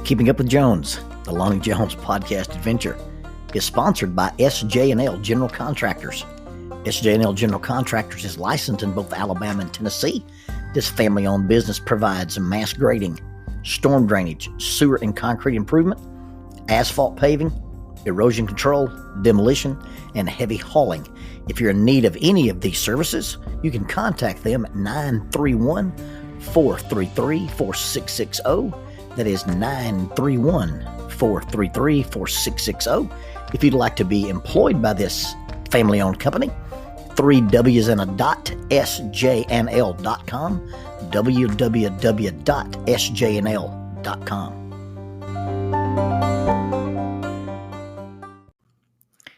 Keeping Up with Jones, the Lonnie Jones podcast adventure, is sponsored by SJ&L General Contractors. SJ&L General Contractors is licensed in both Alabama and Tennessee. This family-owned business provides mass grading, storm drainage, sewer and concrete improvement, asphalt paving, erosion control, demolition, and heavy hauling. If you're in need of any of these services, you can contact them at 931-433-4660. That is 931-433-4660. If you'd like to be employed by this family-owned company, 3 W's and a dot, sjnl.com, www.sjnl.com.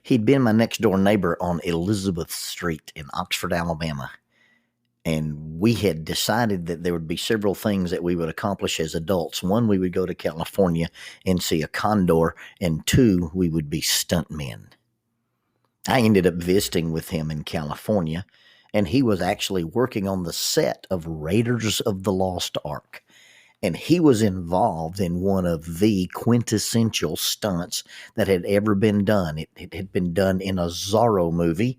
He'd been my next-door neighbor on Elizabeth Street in Oxford, Alabama, and we had decided that there would be several things that we would accomplish as adults. One, we would go to California and see a condor, and two, we would be stuntmen. I ended up visiting with him in California, and he was actually working on the set of Raiders of the Lost Ark. And he was involved in one of the quintessential stunts that had ever been done. It had been done in a Zorro movie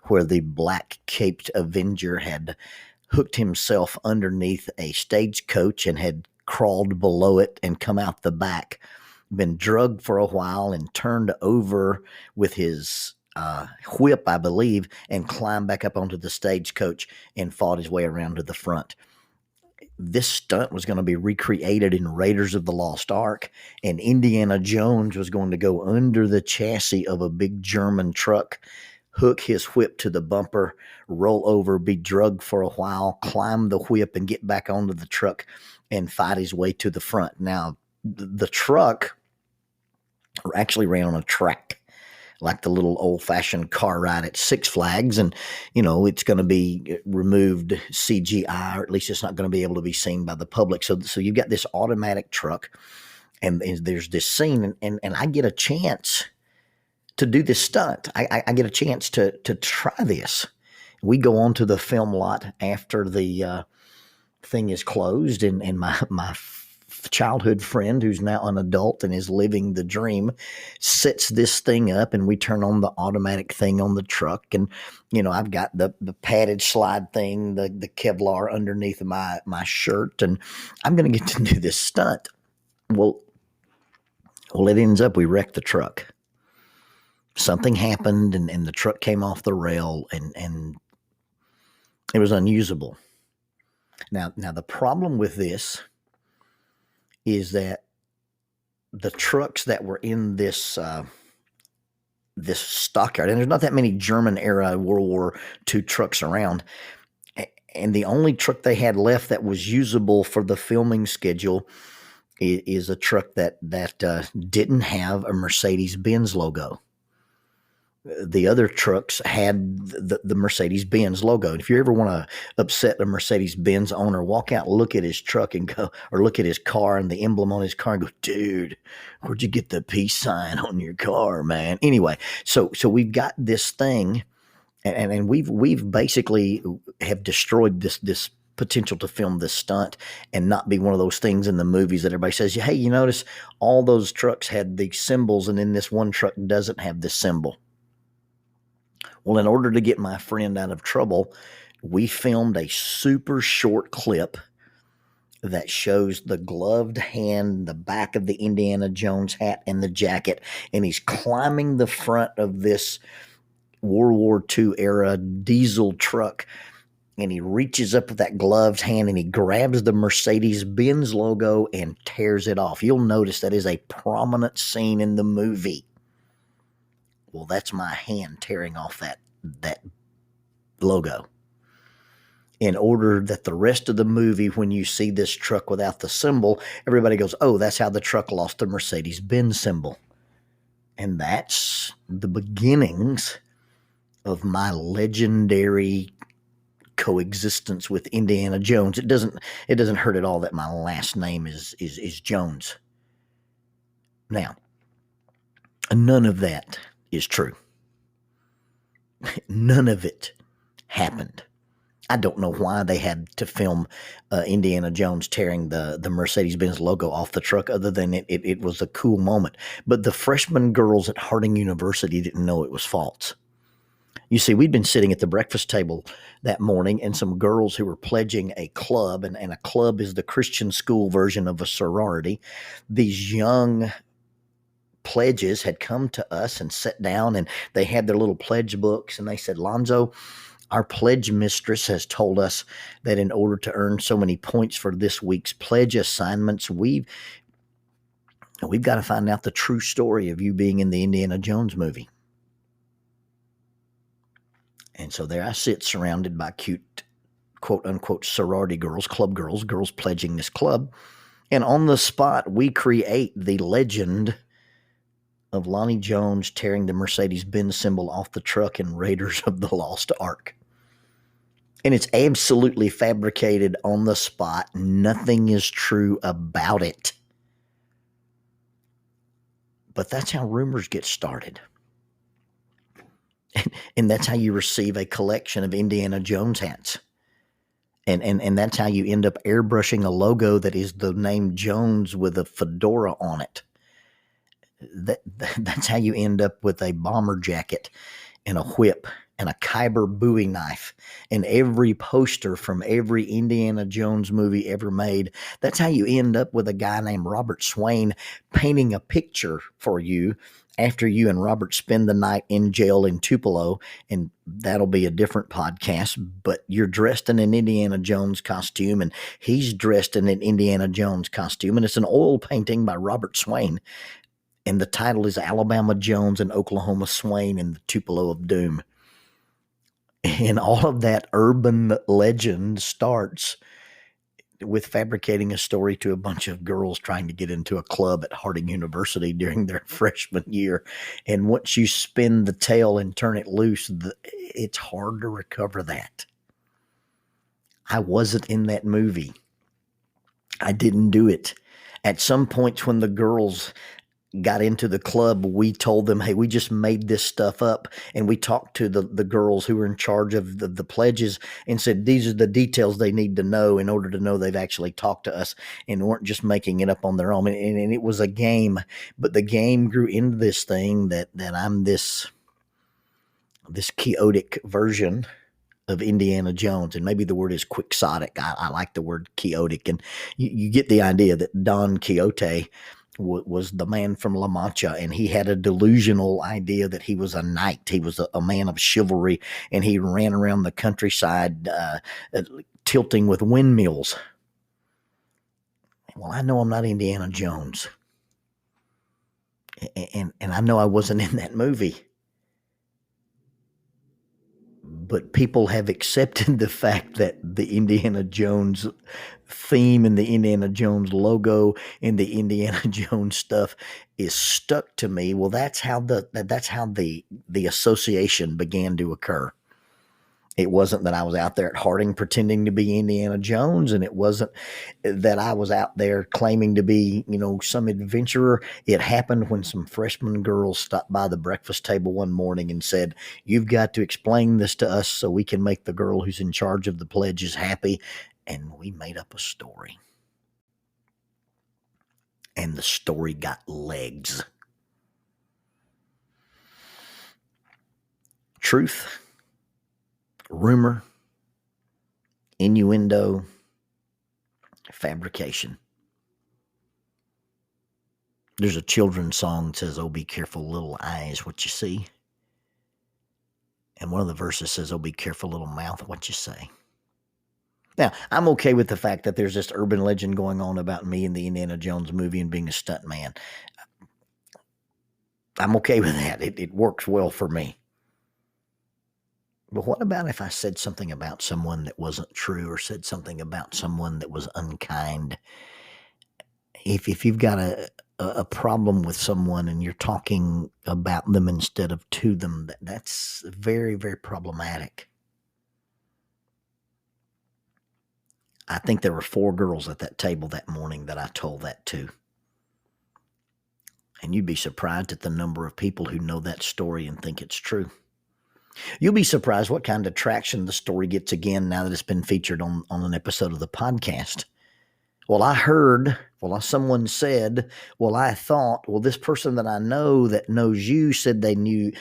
where the black-caped Avenger had hooked himself underneath a stagecoach and had crawled below it and come out the back, been drugged for a while and turned over with his whip, I believe, and climbed back up onto the stagecoach and fought his way around to the front. This stunt was going to be recreated in Raiders of the Lost Ark, and Indiana Jones was going to go under the chassis of a big German truck, hook his whip to the bumper, roll over, be drugged for a while, climb the whip and get back onto the truck and fight his way to the front. Now, the truck actually ran on a track, like the little old-fashioned car ride at Six Flags, and, you know, it's going to be removed CGI, or at least it's not going to be able to be seen by the public. So you've got this automatic truck, and there's this scene, and I get a chance to do this stunt. I get a chance to try this. We go on to the film lot after the thing is closed, and my childhood friend, who's now an adult and is living the dream, sets this thing up, and we turn on the automatic thing on the truck. And, you know, I've got the padded slide thing, the Kevlar underneath my shirt, and I'm going to get to do this stunt. Well, it ends up we wrecked the truck. Something happened, and the truck came off the rail, and it was unusable. Now the problem with this is that the trucks that were in this this stockyard, and there's not that many German-era World War II trucks around, and the only truck they had left that was usable for the filming schedule is a truck that didn't have a Mercedes-Benz logo. The other trucks had the Mercedes-Benz logo. And if you ever want to upset a Mercedes-Benz owner, walk out, look at his truck and go, or look at his car and the emblem on his car and go, dude, where'd you get the peace sign on your car, man? Anyway, so we've got this thing, and we've basically have destroyed this potential to film this stunt and not be one of those things in the movies that everybody says, hey, you notice all those trucks had these symbols, and then this one truck doesn't have this symbol. Well, in order to get my friend out of trouble, we filmed a super short clip that shows the gloved hand, the back of the Indiana Jones hat and the jacket, and he's climbing the front of this World War II era diesel truck, and he reaches up with that gloved hand and he grabs the Mercedes-Benz logo and tears it off. You'll notice that is a prominent scene in the movie. Well, that's my hand tearing off that logo. In order that the rest of the movie, when you see this truck without the symbol, everybody goes, oh, that's how the truck lost the Mercedes-Benz symbol. And that's the beginnings of my legendary coexistence with Indiana Jones. It doesn't hurt at all that my last name is Jones. Now, none of that is true. None of it happened. I don't know why they had to film Indiana Jones tearing the Mercedes-Benz logo off the truck, other than it was a cool moment. But the freshman girls at Harding University didn't know it was false. You see, we'd been sitting at the breakfast table that morning, and some girls who were pledging a club, and a club is the Christian school version of a sorority. These young pledges had come to us and sat down, and they had their little pledge books, and they said, Lonzo, our pledge mistress has told us that in order to earn so many points for this week's pledge assignments, we've got to find out the true story of you being in the Indiana Jones movie. And so there I sit, surrounded by cute, quote unquote, sorority girls, club girls, girls pledging this club. And on the spot, we create the legend of Lonnie Jones tearing the Mercedes-Benz symbol off the truck in Raiders of the Lost Ark. And it's absolutely fabricated on the spot. Nothing is true about it. But that's how rumors get started. And that's how you receive a collection of Indiana Jones hats. And that's how you end up airbrushing a logo that is the name Jones with a fedora on it. That's how you end up with a bomber jacket and a whip and a Kyber Bowie knife and every poster from every Indiana Jones movie ever made. That's how you end up with a guy named Robert Swain painting a picture for you after you and Robert spend the night in jail in Tupelo, and that'll be a different podcast, but you're dressed in an Indiana Jones costume, and he's dressed in an Indiana Jones costume, and it's an oil painting by Robert Swain, and the title is Alabama Jones and Oklahoma Swain in the Tupelo of Doom. And all of that urban legend starts with fabricating a story to a bunch of girls trying to get into a club at Harding University during their freshman year. And once you spin the tail and turn it loose, it's hard to recover that. I wasn't in that movie. I didn't do it. At some points when the girls got into the club, we told them, hey, we just made this stuff up. And we talked to the girls who were in charge of the pledges and said, these are the details they need to know in order to know they've actually talked to us and weren't just making it up on their own. And it was a game, but the game grew into this thing that I'm this chaotic version of Indiana Jones, and maybe the word is quixotic. I like the word chaotic, and you get the idea that Don Quixote was the man from La Mancha, and he had a delusional idea that he was a knight. He was a man of chivalry, and he ran around the countryside tilting with windmills. Well, I know I'm not Indiana Jones, and I know I wasn't in that movie. But people have accepted the fact that the Indiana Jones theme and the Indiana Jones logo and the Indiana Jones stuff is stuck to me. Well, that's how the association began to occur. It wasn't that I was out there at Harding pretending to be Indiana Jones, and it wasn't that I was out there claiming to be, some adventurer. It happened when some freshman girls stopped by the breakfast table one morning and said, you've got to explain this to us so we can make the girl who's in charge of the pledges happy. And we made up a story. And the story got legs. Truth, rumor, innuendo, fabrication. There's a children's song that says, oh, be careful, little eyes, what you see. And one of the verses says, oh, be careful, little mouth, what you say. Now, I'm okay with the fact that there's this urban legend going on about me in the Indiana Jones movie and being a stunt man. I'm okay with that. It works well for me. But what about if I said something about someone that wasn't true, or said something about someone that was unkind? If you've got a problem with someone and you're talking about them instead of to them, that's very, very problematic. I think there were 4 girls at that table that morning that I told that to. And you'd be surprised at the number of people who know that story and think it's true. You'll be surprised what kind of traction the story gets again now that it's been featured on an episode of the podcast. Well, I heard, someone said, I thought, this person that I know that knows you said they knew.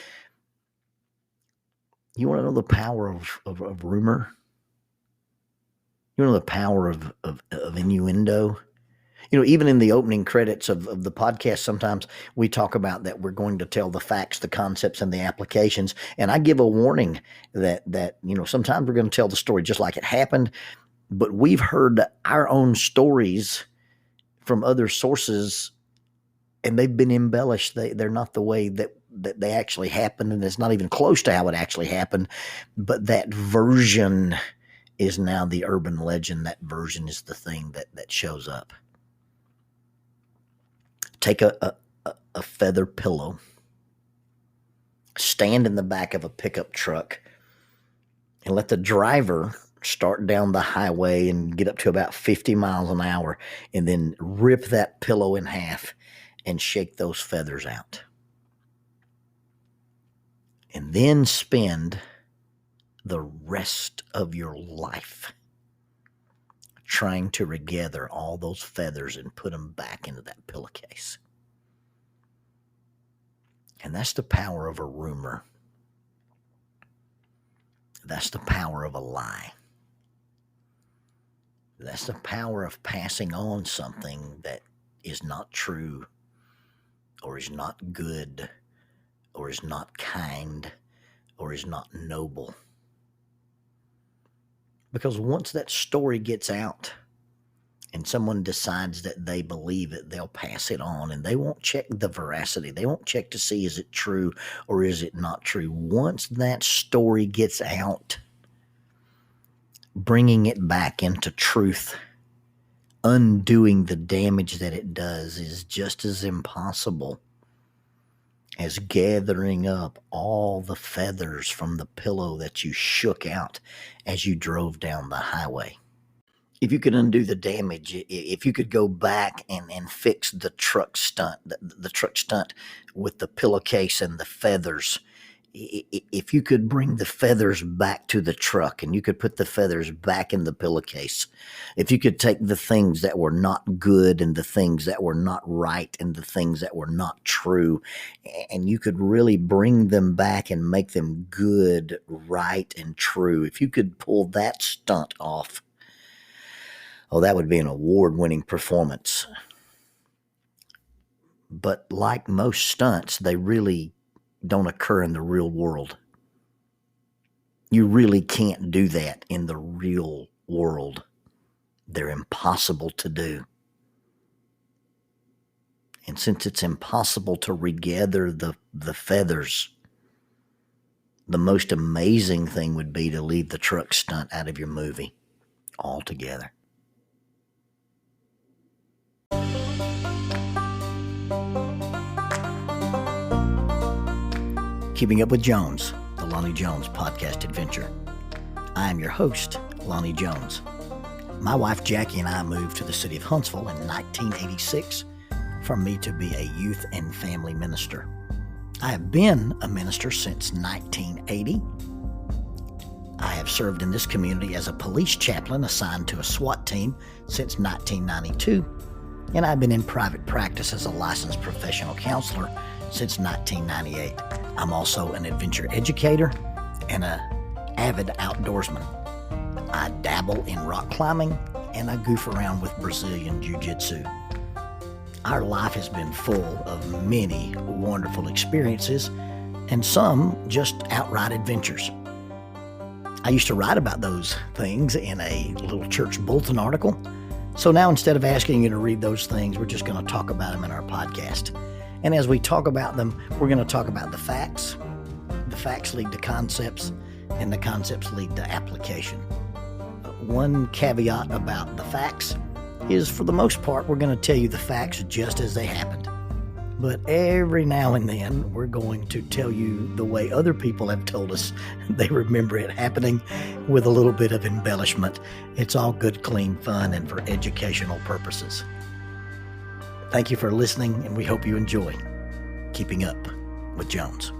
You want to know the power of rumor? You know the power of innuendo? Even in the opening credits of the podcast, sometimes we talk about that we're going to tell the facts, the concepts, and the applications. And I give a warning that sometimes we're going to tell the story just like it happened, but we've heard our own stories from other sources, and they've been embellished. They're not the way that they actually happened, and it's not even close to how it actually happened. But that version is now the urban legend. That version is the thing that shows up. Take a feather pillow, stand in the back of a pickup truck, and let the driver start down the highway and get up to about 50 miles an hour, and then rip that pillow in half and shake those feathers out. And then spend the rest of your life trying to regather all those feathers and put them back into that pillowcase. And that's the power of a rumor. That's the power of a lie. That's the power of passing on something that is not true, or is not good, or is not kind, or is not noble. Because once that story gets out and someone decides that they believe it, they'll pass it on, and they won't check the veracity. They won't check to see, is it true or is it not true? Once that story gets out, bringing it back into truth, undoing the damage that it does, is just as impossible as gathering up all the feathers from the pillow that you shook out as you drove down the highway. If you could undo the damage, if you could go back and fix the truck stunt, the truck stunt with the pillowcase and the feathers, if you could bring the feathers back to the truck and you could put the feathers back in the pillowcase, if you could take the things that were not good and the things that were not right and the things that were not true, and you could really bring them back and make them good, right, and true, if you could pull that stunt off, that would be an award-winning performance. But like most stunts, they really don't occur in the real world. You really can't do that in the real world. They're impossible to do. And since it's impossible to regather the feathers, the most amazing thing would be to leave the truck stunt out of your movie altogether. Keeping Up with Jones, the Lonnie Jones podcast adventure. I am your host, Lonnie Jones. My wife Jackie and I moved to the city of Huntsville in 1986 for me to be a youth and family minister. I have been a minister since 1980. I have served in this community as a police chaplain assigned to a SWAT team since 1992, and I've been in private practice as a licensed professional counselor since 1998. I'm also an adventure educator and an avid outdoorsman. I dabble in rock climbing and I goof around with Brazilian Jiu-Jitsu. Our life has been full of many wonderful experiences and some just outright adventures. I used to write about those things in a little church bulletin article. So now instead of asking you to read those things, we're just going to talk about them in our podcast. And as we talk about them, we're going to talk about the facts. The facts lead to concepts, and the concepts lead to application. One caveat about the facts is, for the most part, we're going to tell you the facts just as they happened. But every now and then, we're going to tell you the way other people have told us they remember it happening, with a little bit of embellishment. It's all good, clean fun and for educational purposes. Thank you for listening, and we hope you enjoy Keeping Up with Jones.